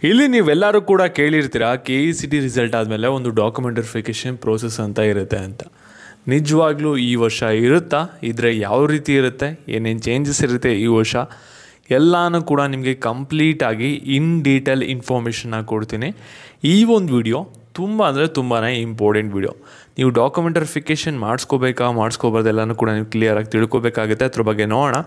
ಇಲ್ಲಿ ನೀವೆಲ್ಲರೂ ಕೂಡ ಕೇಳಿರ್ತೀರಾ KECT ರಿಸಲ್ಟ್ ಆದಮೇಲೆ ಒಂದು ಡಾಕ್ಯುಮೆಂಟ್ ವೆರಿಫಿಕೇಷನ್ ಪ್ರೋಸೆಸ್ ಅಂತ ಇರುತ್ತೆ ಅಂತ. ನಿಜವಾಗ್ಲೂ ಈ ವರ್ಷ ಇರುತ್ತಾ, ಇದ್ರೆ ಯಾವ ರೀತಿ ಇರುತ್ತೆ, ಏನೇನು ಚೇಂಜಸ್ ಇರುತ್ತೆ ಈ ವರ್ಷ ಎಲ್ಲನೂ ಕೂಡ ನಿಮಗೆ ಕಂಪ್ಲೀಟಾಗಿ ಇನ್ ಡೀಟೇಲ್ ಇನ್ಫಾರ್ಮೇಷನ್ನ ಕೊಡ್ತೀನಿ. ಈ ಒಂದು ವಿಡಿಯೋ ತುಂಬ ಅಂದರೆ ತುಂಬಾ ಇಂಪಾರ್ಟೆಂಟ್ ವಿಡಿಯೋ. ನೀವು ಡಾಕ್ಯುಮೆಂಟ್ ವೆರಿಫಿಕೇಷನ್ ಮಾಡಿಸ್ಕೋಬಾರ್ದು ಎಲ್ಲನೂ ಕೂಡ ನೀವು ಕ್ಲಿಯರಾಗಿ ತಿಳ್ಕೊಬೇಕಾಗುತ್ತೆ. ಅದ್ರ ಬಗ್ಗೆ ನೋಡೋಣ.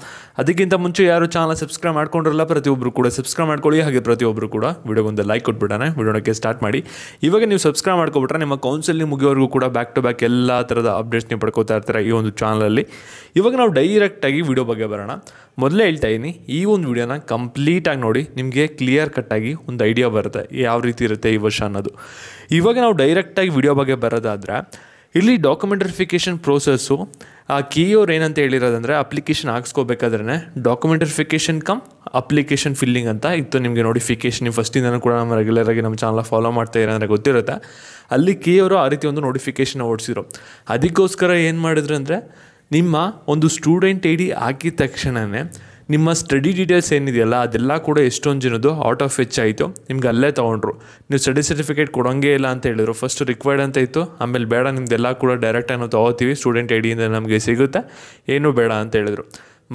ಅದಕ್ಕಿಂತ ಮುಂಚೆ ಯಾರು ಚಾನಲ್ ಸಬ್ಸ್ಕ್ರೈಬ್ ಮಾಡ್ಕೊಂಡಿರಲ್ಲ ಪ್ರತಿಯೊಬ್ಬರು ಕೂಡ ಸಬ್ಸ್ಕ್ರೈಬ್ ಮಾಡ್ಕೊಳ್ಳಿ. ಹಾಗೆ ಪ್ರತಿಯೊಬ್ಬರು ಕೂಡ ವಿಡಿಯೋಗೊಂದು ಲೈಕ್ ಕೊಟ್ಬಿಡೋಣ. ವಿಡಿಯೋಕ್ಕೆ ಸ್ಟಾರ್ಟ್ ಮಾಡಿ. ಇವಾಗ ನೀವು ಸಬ್ಸ್ಕ್ರೈಬ್ ಮಾಡ್ಕೊಬಿಟ್ರೆ ನಿಮ್ಮ ಕೌನ್ಸಿಲಿಂಗ್ ಮುಗಿಯೋವರೆಗೂ ಕೂಡ ಬ್ಯಾಕ್ ಟು ಬ್ಯಾಕ್ ಎಲ್ಲ ಥರದ ಅಪ್ಡೇಟ್ಸ್ ನೀವು ಪಡ್ಕೋತಾ ಇರ್ತೀರ ಈ ಒಂದು ಚಾನಲಲ್ಲಿ. ಇವಾಗ ನಾವು ಡೈರೆಕ್ಟಾಗಿ ವಿಡಿಯೋ ಬಗ್ಗೆ ಬರೋಣ. ಮೊದಲೇ ಹೇಳ್ತಾ ಇದ್ದೀನಿ, ಈ ಒಂದು ವಿಡಿಯೋನ ಕಂಪ್ಲೀಟಾಗಿ ನೋಡಿ, ನಿಮಗೆ ಕ್ಲಿಯರ್ ಕಟ್ಟಾಗಿ ಒಂದು ಐಡಿಯಾ ಬರುತ್ತೆ ಯಾವ ರೀತಿ ಇರುತ್ತೆ ಈ ವರ್ಷ ಅನ್ನೋದು. ಇವಾಗ ನಾವು ಡೈರೆಕ್ಟಾಗಿ ವಿಡಿಯೋ ಬಗ್ಗೆ ಬರೋದಾದರೆ, ಇಲ್ಲಿ ಡಾಕ್ಯುಮೆಂಟ್ ವೆರಿಫಿಕೇಷನ್ ಪ್ರೋಸೆಸ್ಸು KE ಏನಂತ ಹೇಳಿರೋದಂದರೆ, ಅಪ್ಲಿಕೇಶನ್ ಹಾಕ್ಸ್ಕೋಬೇಕಾದ್ರೆ document verification cum application filling ಅಂತ ಇತ್ತು ನಿಮಗೆ ನೋಟಿಫಿಕೇಷನ್. ನೀವು ಫಸ್ಟಿಂದನೂ ಕೂಡ ನಮ್ಮ ರೆಗ್ಯುಲರಾಗಿ ನಮ್ಮ ಚಾನಲ್ ಫಾಲೋ ಮಾಡ್ತಾ ಇರೋಂದರೆ ಗೊತ್ತಿರುತ್ತೆ. ಅಲ್ಲಿ KE ಆ ರೀತಿ ಒಂದು ನೋಟಿಫಿಕೇಷನ್ ಓಡಿಸಿದ್ರು. ಅದಕ್ಕೋಸ್ಕರ ಏನು ಮಾಡಿದ್ರು ಅಂದರೆ, ನಿಮ್ಮ ಒಂದು ಸ್ಟೂಡೆಂಟ್ ID ಹಾಕಿದ ತಕ್ಷಣವೇ ನಿಮ್ಮ ಸ್ಟಡಿ ಡೀಟೇಲ್ಸ್ ಏನಿದೆಯಲ್ಲ ಅದೆಲ್ಲ ಕೂಡ ಎಷ್ಟೊಂದು ಜನದ್ದು ಔಟ್ ಆಫ್ ಫೆಚ್ ಆಯಿತು. ನಿಮ್ಗೆ ಅಲ್ಲೇ ತೊಗೊಂಡ್ರು. ನೀವು ಸ್ಟಡಿ ಸರ್ಟಿಫಿಕೇಟ್ ಕೊಡೋಂಗೇ ಇಲ್ಲ ಅಂತ ಹೇಳಿದ್ರು. ಫಸ್ಟ್ ರಿಕ್ವೈರ್ಡ್ ಅಂತ ಇತ್ತು, ಆಮೇಲೆ ಬೇಡ ನಿಮ್ದೆಲ್ಲ ಕೂಡ ಡೈರೆಕ್ಟಾಗಿ ನಾವು ತೊಗೋತೀವಿ, ಸ್ಟೂಡೆಂಟ್ IDಯಿಂದ ನಮಗೆ ಸಿಗುತ್ತೆ, ಏನೂ ಬೇಡ ಅಂತ ಹೇಳಿದ್ರು.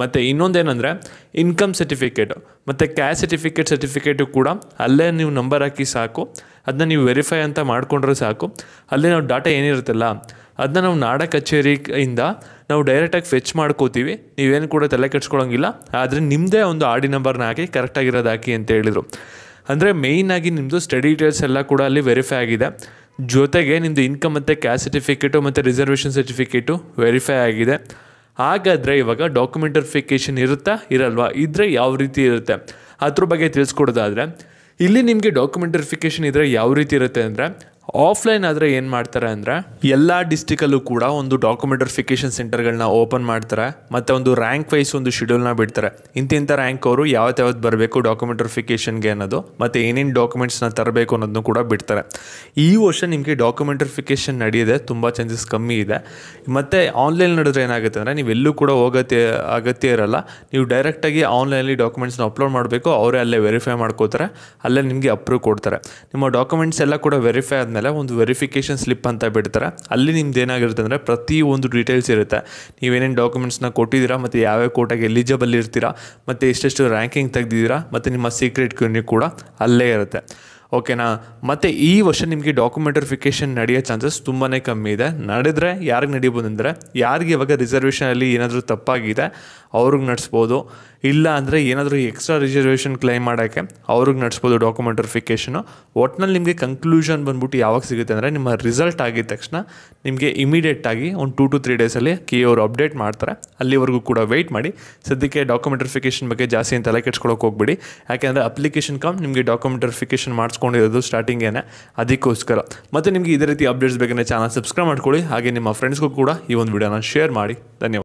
ಮತ್ತು ಇನ್ನೊಂದೇನೆಂದರೆ, ಇನ್ಕಮ್ ಸರ್ಟಿಫಿಕೇಟು ಮತ್ತು ಕ್ಯಾಸ್ಟ್ ಸರ್ಟಿಫಿಕೇಟು ಕೂಡ ಅಲ್ಲೇ ನೀವು ನಂಬರ್ ಹಾಕಿ ಸಾಕು, ಅದನ್ನ ನೀವು ವೆರಿಫೈ ಅಂತ ಮಾಡಿಕೊಂಡ್ರೆ ಸಾಕು. ಅಲ್ಲೇ ನಾವು ಡಾಟಾ ಏನಿರುತ್ತಲ್ಲ ಅದನ್ನ ನಾವು ನಾಡ ಕಚೇರಿಯಿಂದ ನಾವು ಡೈರೆಕ್ಟಾಗಿ ಫೆಚ್ ಮಾಡ್ಕೋತೀವಿ. ನೀವೇನು ಕೂಡ ತಲೆ ಕೆಡ್ಸ್ಕೊಳಂಗಿಲ್ಲ. ಆದರೆ ನಿಮ್ಮದೇ ಒಂದು RD ನಂಬರ್ನ ಹಾಕಿ ಕರೆಕ್ಟಾಗಿರೋದು ಹಾಕಿ ಅಂತ ಹೇಳಿದರು. ಅಂದರೆ ಮೇಯ್ನಾಗಿ ನಿಮ್ಮದು ಸ್ಟಡಿ ಡೀಟೇಲ್ಸ್ ಎಲ್ಲ ಕೂಡ ಅಲ್ಲಿ ವೆರಿಫೈ ಆಗಿದೆ. ಜೊತೆಗೆ ನಿಮ್ಮದು ಇನ್ಕಮ್ ಮತ್ತು ಕ್ಯಾಸ್ಟ್ ಸರ್ಟಿಫಿಕೇಟು ಮತ್ತು ರಿಸರ್ವೇಷನ್ ಸರ್ಟಿಫಿಕೇಟು ವೆರಿಫೈ ಆಗಿದೆ. ಹಾಗಾದರೆ ಇವಾಗ ಡಾಕ್ಯುಮೆಂಟ್ ವೆರಿಫಿಕೇಷನ್ ಇರುತ್ತಾ ಇರಲ್ವಾ, ಇದ್ದರೆ ಯಾವ ರೀತಿ ಇರುತ್ತೆ ಅದ್ರ ಬಗ್ಗೆ ತಿಳಿಸ್ಕೊಡೋದಾದರೆ, ಇಲ್ಲಿ ನಿಮಗೆ ಡಾಕ್ಯುಮೆಂಟ್ ವೆರಿಫಿಕೇಷನ್ ಇದ್ದರೆ ಯಾವ ರೀತಿ ಇರುತ್ತೆ ಅಂದರೆ, ಆಫ್ಲೈನ್ ಆದರೆ ಏನು ಮಾಡ್ತಾರೆ ಅಂದರೆ, ಎಲ್ಲ ಡಿಸ್ಟಿಕಲ್ಲೂ ಕೂಡ ಒಂದು ಡಾಕ್ಯುಮೆಂಟ್ ವೆರಿಫಿಕೇಷನ್ ಸೆಂಟರ್ಗಳನ್ನ ಓಪನ್ ಮಾಡ್ತಾರೆ. ಮತ್ತು ಒಂದು ರ್ಯಾಂಕ್ ವೈಸ್ ಒಂದು ಶೆಡ್ಯೂಲ್ನ ಬಿಡ್ತಾರೆ. ಇಂಥ ರ್ಯಾಂಕ್ ಅವರು ಯಾವತ್ತು ಬರಬೇಕು ಡಾಕ್ಯುಮೆಂಟ್ ವೆರಿಫಿಕೇಷನ್ಗೆ ಅನ್ನೋದು, ಮತ್ತು ಏನೇನು ಡಾಕ್ಯುಮೆಂಟ್ಸ್ನ ತರಬೇಕು ಅನ್ನೋದನ್ನು ಕೂಡ ಬಿಡ್ತಾರೆ. ಈ ವರ್ಷ ನಿಮಗೆ ಡಾಕ್ಯುಮೆಂಟ್ ವೆರಿಫಿಕೇಷನ್ ನಡೆಯೋದೆ ತುಂಬ ಚಾನ್ಸಸ್ ಕಮ್ಮಿ ಇದೆ. ಮತ್ತು ಆನ್ಲೈನ್ ನಡೆದ್ರೆ ಏನಾಗುತ್ತೆ ಅಂದರೆ, ನೀವೆಲ್ಲೂ ಕೂಡ ಅಗತ್ಯ ಇರಲ್ಲ. ನೀವು ಡೈರೆಕ್ಟಾಗಿ ಆನ್ಲೈನಲ್ಲಿ ಡಾಕ್ಯುಮೆಂಟ್ಸ್ನ ಅಪ್ಲೋಡ್ ಮಾಡಬೇಕು, ಅವರೇ ಅಲ್ಲೇ ವೆರಿಫೈ ಮಾಡ್ಕೋತಾರೆ, ಅಲ್ಲೇ ನಿಮಗೆ ಅಪ್ರೂವ್ ಕೊಡ್ತಾರೆ. ನಿಮ್ಮ ಡಾಕ್ಯುಮೆಂಟ್ಸ್ ಎಲ್ಲ ಕೂಡ ವೆರಿಫೈ ಆದಮೇಲೆ ಒಂದು ವೆರಿಫಿಕೇಷನ್ ಸ್ಲಿಪ್ ಅಂತ ಬಿಡ್ತಾರೆ. ಅಲ್ಲಿ ನಿಮ್ದು ಏನಾಗಿರುತ್ತೆ ಅಂದರೆ, ಪ್ರತಿ ಒಂದು ಡೀಟೇಲ್ಸ್ ಇರುತ್ತೆ. ನೀವೇನೇನು ಡಾಕ್ಯುಮೆಂಟ್ಸ್ನ ಕೊಟ್ಟಿದ್ದೀರಾ, ಮತ್ತು ಯಾವ್ಯಾವ ಕೋಟಾಗೆ ಎಲಿಜಿಬಲ್ ಇರ್ತೀರಾ, ಮತ್ತು ಎಷ್ಟೆಷ್ಟು ರ್ಯಾಂಕಿಂಗ್ ತೆಗೆದಿದ್ದೀರಾ, ಮತ್ತು ನಿಮ್ಮ ಸೀಕ್ರೆಟ್ ಕ್ಯೂನಿ ಕೂಡ ಅಲ್ಲೇ ಇರುತ್ತೆ. ಓಕೆನಾ. ಮತ್ತು ಈ ವರ್ಷ ನಿಮಗೆ ಡಾಕ್ಯುಮೆಂಟ್ ವೆರಿಫಿಕೇಷನ್ ನಡೆಯೋ ಚಾನ್ಸಸ್ ತುಂಬಾ ಕಮ್ಮಿ ಇದೆ. ನಡೆದ್ರೆ ಯಾರಿಗೆ ನಡೀಬೋದು ಅಂದರೆ, ಯಾರಿಗೆ ಇವಾಗ ರಿಸರ್ವೇಷನಲ್ಲಿ ಏನಾದರೂ ತಪ್ಪಾಗಿದೆ ಅವ್ರಿಗೆ ನಡೆಸ್ಬೋದು. ಇಲ್ಲ ಅಂದರೆ ಏನಾದರೂ ಎಕ್ಸ್ಟ್ರಾ ರಿಸರ್ವೇಷನ್ ಕ್ಲೈಮ್ ಮಾಡೋಕ್ಕೆ ಅವ್ರಿಗೆ ನಡೆಸ್ಬೋದು ಡಾಕ್ಯುಮೆಂಟ್ ವೆರಿಫಿಕೇಷನು. ಒಟ್ಟಿನಲ್ಲಿ ನಿಮಗೆ ಕನ್ಕ್ಲೂಷನ್ ಬಂದ್ಬಿಟ್ಟು ಯಾವಾಗ ಸಿಗುತ್ತೆ ಅಂದರೆ, ನಿಮ್ಮ ರಿಸಲ್ಟ್ ಆಗಿದ ತಕ್ಷಣ ನಿಮಗೆ ಇಮಿಡಿಯೇಟಾಗಿ ಒಂದು 2 to 3 ಡೇಸಲ್ಲಿ KE ಅಪ್ಡೇಟ್ ಮಾಡ್ತಾರೆ. ಅಲ್ಲಿವರೆಗೂ ಕೂಡ ವೆಯ್ಟ್ ಮಾಡಿ. ಸದ್ಯಕ್ಕೆ ಡಾಕ್ಯುಮೆಂಟ್ ವೆರಿಫಿಕೇಷನ್ ಬಗ್ಗೆ ಜಾಸ್ತಿ ಅಂತ ತಲೆ ಕೆಡ್ಸ್ಕೊಳ್ಳೋಕೆ ಹೋಗ್ಬಿಡಿ. ಯಾಕೆಂದರೆ ಅಪ್ಲಿಕೇಶನ್ ನಿಮಗೆ ಡಾಕ್ಯುಮೆಂಟ್ ವೆರಿಫಿಕೇಷನ್ ಮಾಡಿಸ್ಕೊಂಡಿರೋದು ಸ್ಟಾರ್ಟಿಂಗೇನೆ, ಅದಕ್ಕೋಸ್ಕರ. ಮತ್ತು ನಿಮಗೆ ಇದೇ ರೀತಿ ಅಪ್ಡೇಟ್ಸ್ ಬೇಕಂದರೆ ಚಾನಲ್ ಸಬ್ಸ್ಕ್ರೈಬ್ ಮಾಡ್ಕೊಳ್ಳಿ. ಹಾಗೆ ನಿಮ್ಮ ಫ್ರೆಂಡ್ಸ್ಗೂ ಕೂಡ ಈ ಒಂದು ವಿಡಿಯೋನ ಶೇರ್ ಮಾಡಿ. ಧನ್ಯವಾದ.